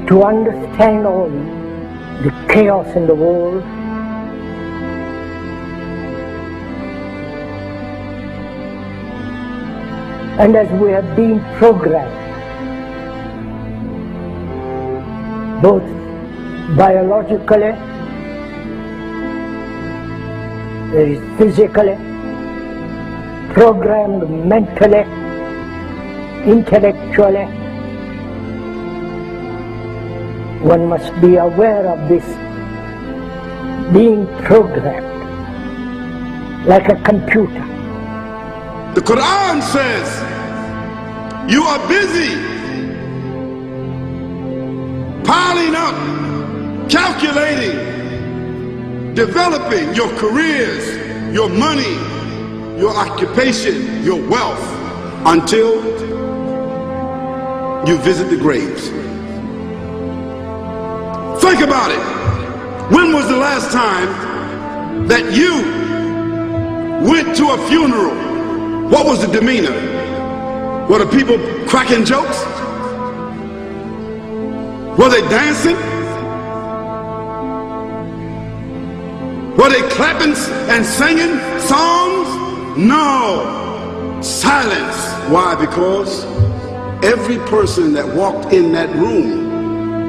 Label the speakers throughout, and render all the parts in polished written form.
Speaker 1: to understand all the chaos in the world, and as we have been programmed, both biologically, physically, programmed mentally, intellectually, one must be aware of this being programmed like a computer.
Speaker 2: The Quran says you are busy piling up, calculating, developing your careers, your money, your occupation, your wealth, until you visit the graves. Think about it. When was the last time that you went to a funeral? What was the demeanor? Were the people cracking jokes? Were they dancing? Were they clapping and singing songs? No. Silence. Why? Because every person that walked in that room,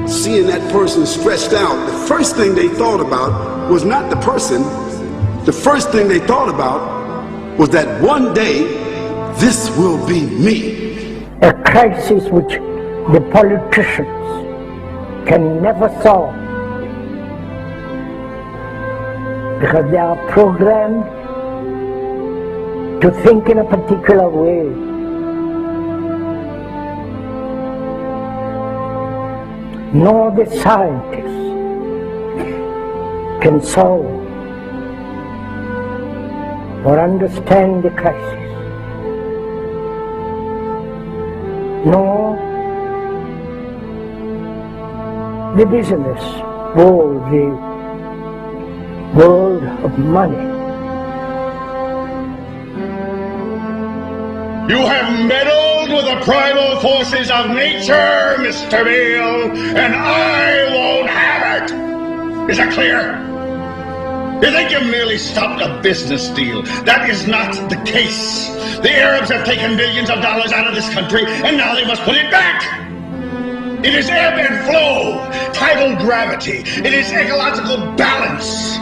Speaker 2: seeing that person stretched out, the first thing they thought about was not the person. The first thing they thought about was that one day this will be me.
Speaker 1: A crisis which the politicians can never solve because they are programmed to think in a particular way. Nor the scientists can solve or understand the crisis, nor the business world, the world of money.
Speaker 3: You have meddled with the primal forces of nature, Mr. Beale, and I won't have it. Is that clear? You think you merely stopped a business deal? That is not the case. The Arabs have taken billions of dollars out of this country, and now they must put it back. It is ebb and flow, tidal gravity. It is ecological balance.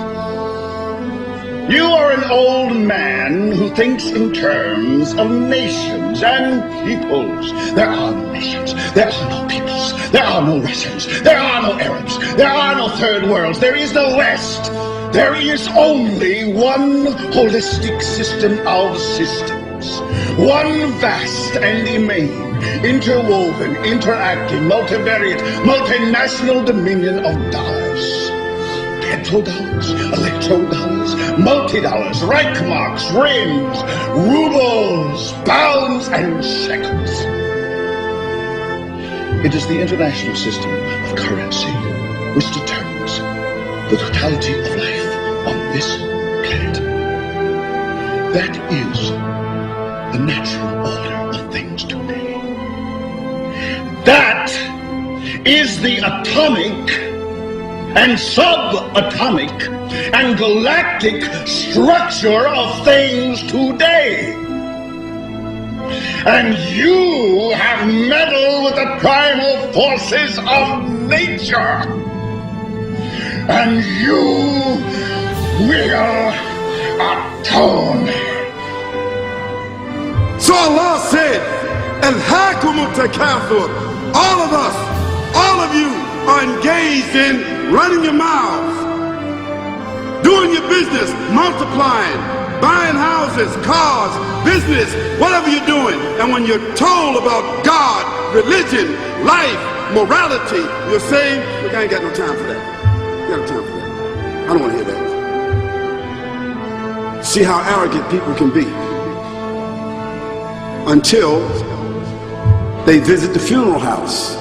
Speaker 3: You are an old man who thinks in terms of nations and peoples. There are no nations. There are no peoples. There are no Russians. There are no Arabs. There are no third worlds. There is no West. There is only one holistic system of systems. One vast and immane, interwoven, interacting, multivariate, multinational dominion of dollars. Petrodollars, electrodollars, multi-dollars, Reichmarks, rands, rubles, pounds, and shekels. It is the international system of currency which determines the totality of life on this planet. That is the natural order of things today. That is the atomic and subatomic and galactic structure of things today. And you have meddled with the primal forces of nature. And you will atone.
Speaker 2: So Allah said, Al-Hakumut Takathur. All of us, all of you are engaged in running your mouths, doing your business, multiplying, buying houses, cars, business, whatever you're doing. And when you're told about God, religion, life, morality, you're saying, look, I ain't got no time for that. I ain't got no time for that. I don't want to hear that. See how arrogant people can be until they visit the funeral house.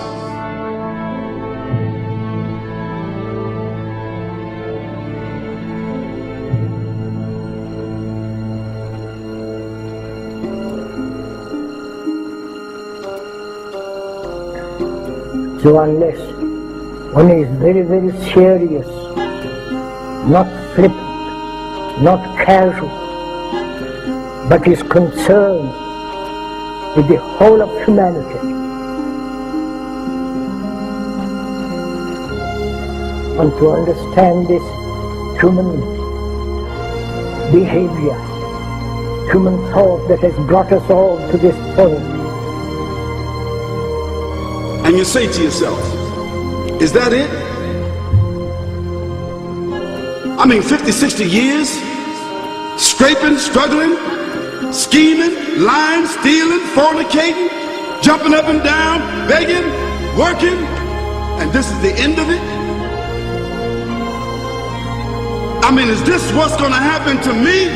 Speaker 1: So unless one is very, very serious, not flippant, not casual, but is concerned with the whole of humanity, and to understand this human behavior, human thought that has brought us all to this point.
Speaker 2: And you say to yourself, is that it? I mean, 50, 60 years, scraping, struggling, scheming, lying, stealing, fornicating, jumping up and down, begging, working, and this is the end of it? I mean, is this what's going to happen to me?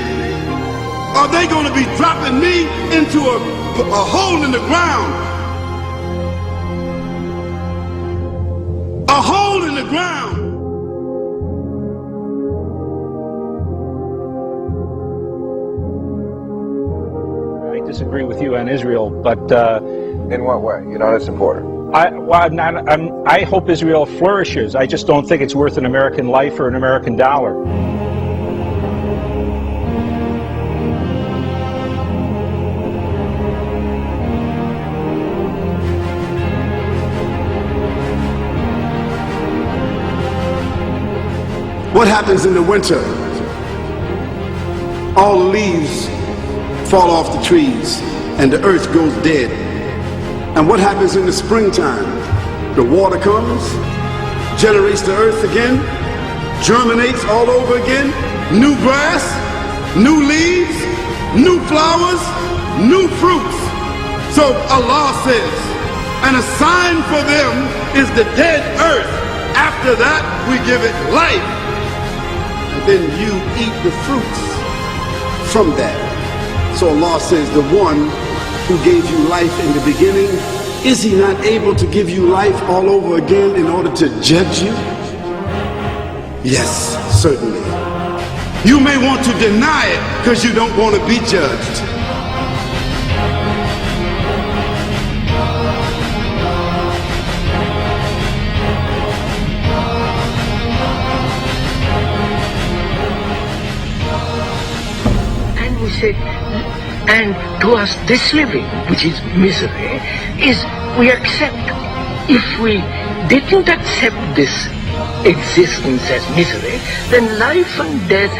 Speaker 2: Are they going to be dropping me into a hole in the ground? A hole in the ground.
Speaker 4: I disagree with you on Israel, but
Speaker 5: in what way? You're not a supporter.
Speaker 4: I hope Israel flourishes. I just don't think it's worth an American life or an American dollar.
Speaker 2: What happens in the winter? All the leaves fall off the trees and the earth goes dead. And what happens in the springtime? The water comes, generates the earth again, germinates all over again, new grass, new leaves, new flowers, new fruits. So Allah says, and a sign for them is the dead earth. After that, we give it life. And then you eat the fruits from that. So Allah says, the one who gave you life in the beginning, is he not able to give you life all over again in order to judge you? Yes, certainly. You may want to deny it because you don't want to be judged.
Speaker 6: And we said, and to us this living, which is misery, is we accept. If we didn't accept this existence as misery, then life and death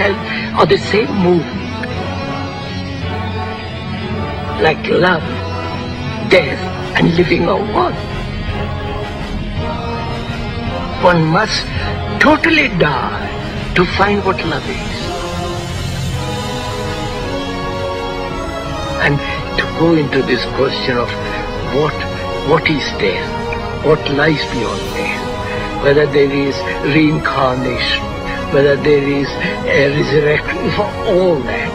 Speaker 6: are the same movement. Like love, death, and living are one. One must totally die to find what love is. And to go into this question of what is death, what lies beyond death, whether there is reincarnation, whether there is a resurrection, for all that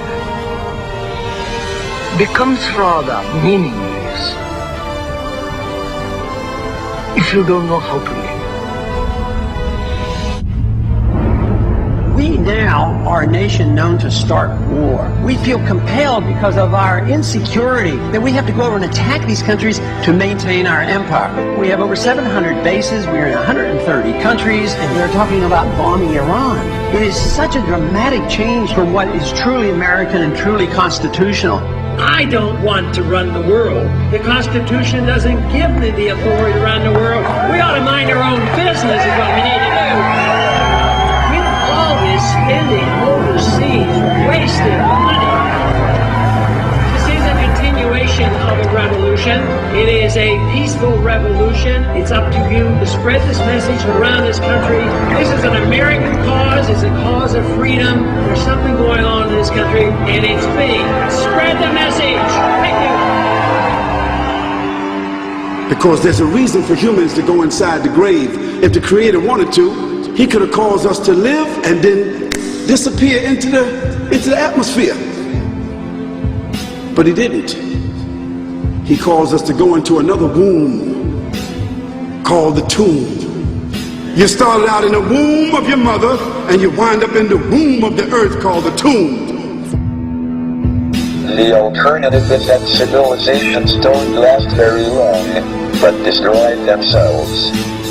Speaker 6: becomes rather meaningless if you don't know how to live.
Speaker 7: We now are a nation known to start war. We feel compelled because of our insecurity that we have to go over and attack these countries to maintain our empire. We have over 700 bases, we're in 130 countries, and they're talking about bombing Iran. It is such a dramatic change from what is truly American and truly constitutional.
Speaker 8: I don't want to run the world. The Constitution doesn't give me the authority to run the world. We ought to mind our own business is what we need to do. With all this spending overseas, wasting money. This is a continuation of a revolution. It is a peaceful revolution. It's up to you to spread this message around this country. This is an American cause. It's a cause of freedom. There's something going on in this country, and it's big. Spread the message. Thank you.
Speaker 2: Because there's a reason for humans to go inside the grave. If the Creator wanted to, He could have caused us to live and then disappear into the atmosphere. But He didn't. He caused us to go into another womb called the tomb. You started out in the womb of your mother and you wind up in the womb of the earth called the tomb.
Speaker 9: The alternative is that civilizations don't last very long. but destroyed themselves.